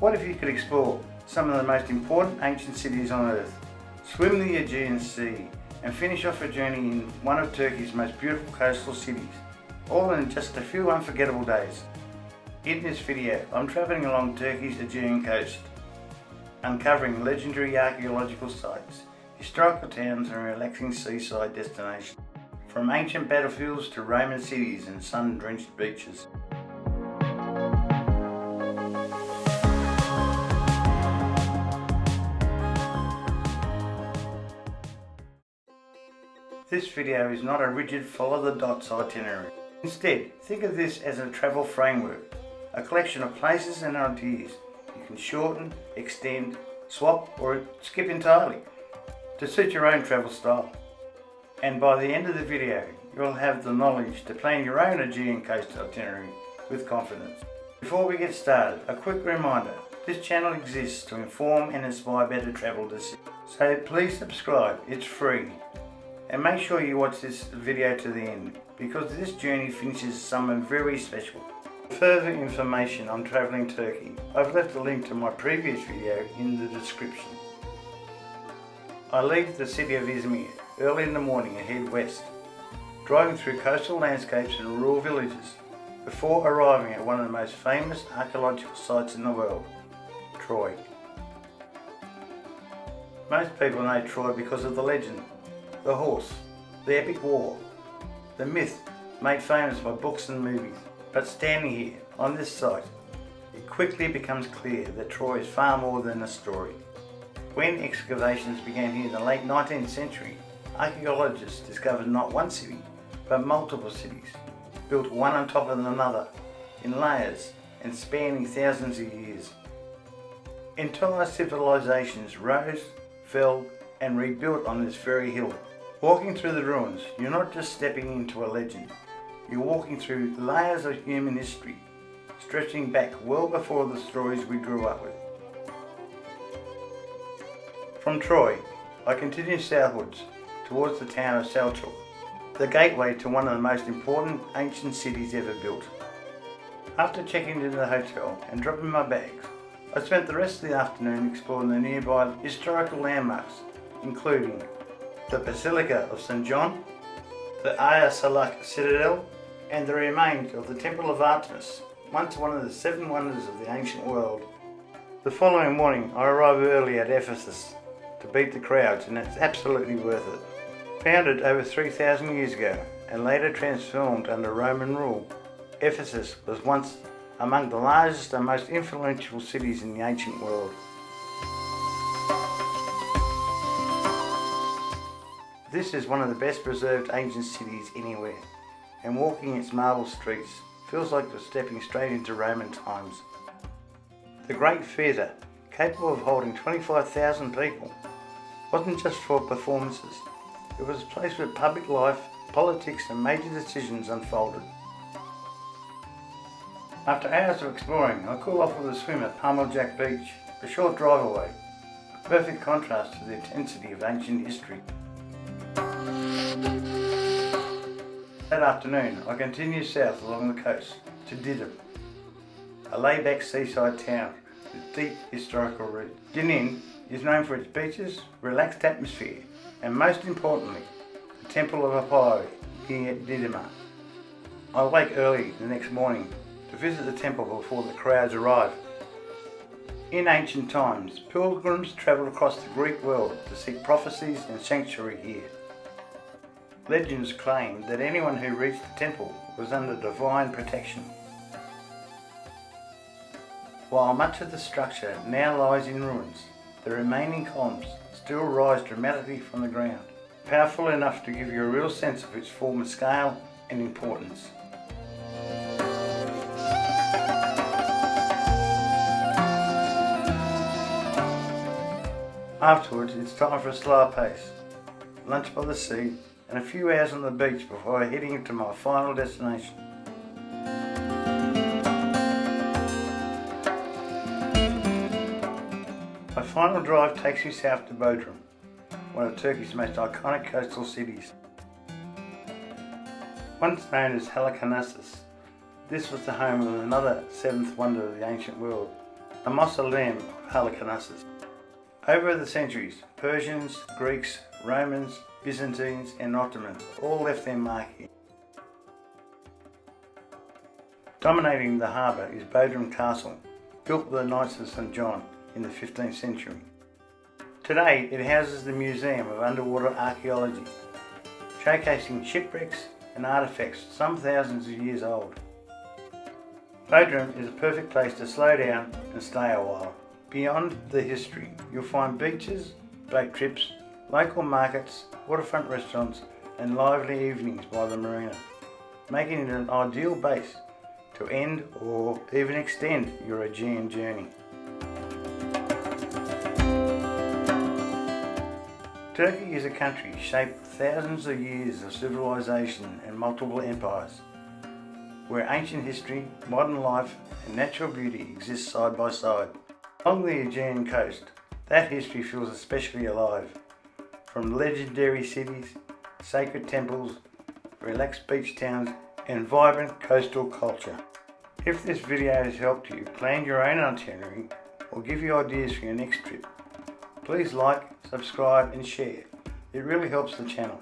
What if you could explore some of the most important ancient cities on earth, swim the Aegean Sea, and finish off a journey in one of Turkey's most beautiful coastal cities, all in just a few unforgettable days? In this video, I'm travelling along Turkey's Aegean Coast, uncovering legendary archaeological sites, historical towns and relaxing seaside destinations, from ancient battlefields to Roman cities and sun-drenched beaches. This video is not a rigid follow-the-dots itinerary. Instead, think of this as a travel framework, a collection of places and ideas you can shorten, extend, swap or skip entirely to suit your own travel style. And by the end of the video, you'll have the knowledge to plan your own Aegean Coast itinerary with confidence. Before we get started, a quick reminder, this channel exists to inform and inspire better travel decisions. So please subscribe, it's free. And make sure you watch this video to the end, because this journey finishes somewhere very special. For further information on travelling Turkey, I've left a link to my previous video in the description. I leave the city of Izmir early in the morning and head west, driving through coastal landscapes and rural villages, before arriving at one of the most famous archaeological sites in the world, Troy. Most people know Troy because of the legend, the horse, the epic war, the myth made famous by books and movies. But standing here on this site, it quickly becomes clear that Troy is far more than a story. When excavations began here in the late 19th century, archaeologists discovered not one city, but multiple cities, built one on top of another, in layers and spanning thousands of years. Entire civilizations rose, fell, and rebuilt on this very hill. Walking through the ruins, you're not just stepping into a legend, you're walking through layers of human history, stretching back well before the stories we grew up with. From Troy, I continue southwards towards the town of Selçuk, the gateway to one of the most important ancient cities ever built. After checking into the hotel and dropping my bags, I spent the rest of the afternoon exploring the nearby historical landmarks, including the Basilica of St. John, the Hagia Salak Citadel, and the remains of the Temple of Artemis, once one of the 7 wonders of the ancient world. The following morning I arrived early at Ephesus to beat the crowds, and it's absolutely worth it. Founded over 3,000 years ago and later transformed under Roman rule, Ephesus was once among the largest and most influential cities in the ancient world. This is one of the best preserved ancient cities anywhere, and walking its marble streets feels like you're stepping straight into Roman times. The Great Theatre, capable of holding 25,000 people, wasn't just for performances, it was a place where public life, politics and major decisions unfolded. After hours of exploring, I cool off with a swim at Jack Beach, a short drive away, a perfect contrast to the intensity of ancient history. That afternoon, I continued south along the coast to Bodrum, a laid-back seaside town with deep historical roots. Bodrum is known for its beaches, relaxed atmosphere, and most importantly, the Temple of Apollo here at Bodrum. I wake early the next morning to visit the temple before the crowds arrive. In ancient times, pilgrims travelled across the Greek world to seek prophecies and sanctuary here. Legends claim that anyone who reached the temple was under divine protection. While much of the structure now lies in ruins, the remaining columns still rise dramatically from the ground, powerful enough to give you a real sense of its former scale and importance. Afterwards, it's time for a slower pace, lunch by the sea, and a few hours on the beach before heading to my final destination. My final drive takes me south to Bodrum, one of Turkey's most iconic coastal cities. Once known as Halicarnassus, this was the home of another 7th wonder of the ancient world, a mausoleum of Halicarnassus. Over the centuries, Persians, Greeks, Romans, Byzantines and Ottomans all left their mark here. Dominating the harbour is Bodrum Castle, built by the Knights of St John in the 15th century. Today it houses the Museum of Underwater Archaeology, showcasing shipwrecks and artefacts some thousands of years old. Bodrum is a perfect place to slow down and stay a while. Beyond the history, you'll find beaches, boat trips, local markets, waterfront restaurants and lively evenings by the marina, making it an ideal base to end or even extend your Aegean journey. Turkey is a country shaped thousands of years of civilization and multiple empires, where ancient history, modern life and natural beauty exist side by side. Along the Aegean coast, that history feels especially alive, from legendary cities, sacred temples, relaxed beach towns and vibrant coastal culture. If this video has helped you plan your own itinerary or give you ideas for your next trip, please like, subscribe and share. It really helps the channel.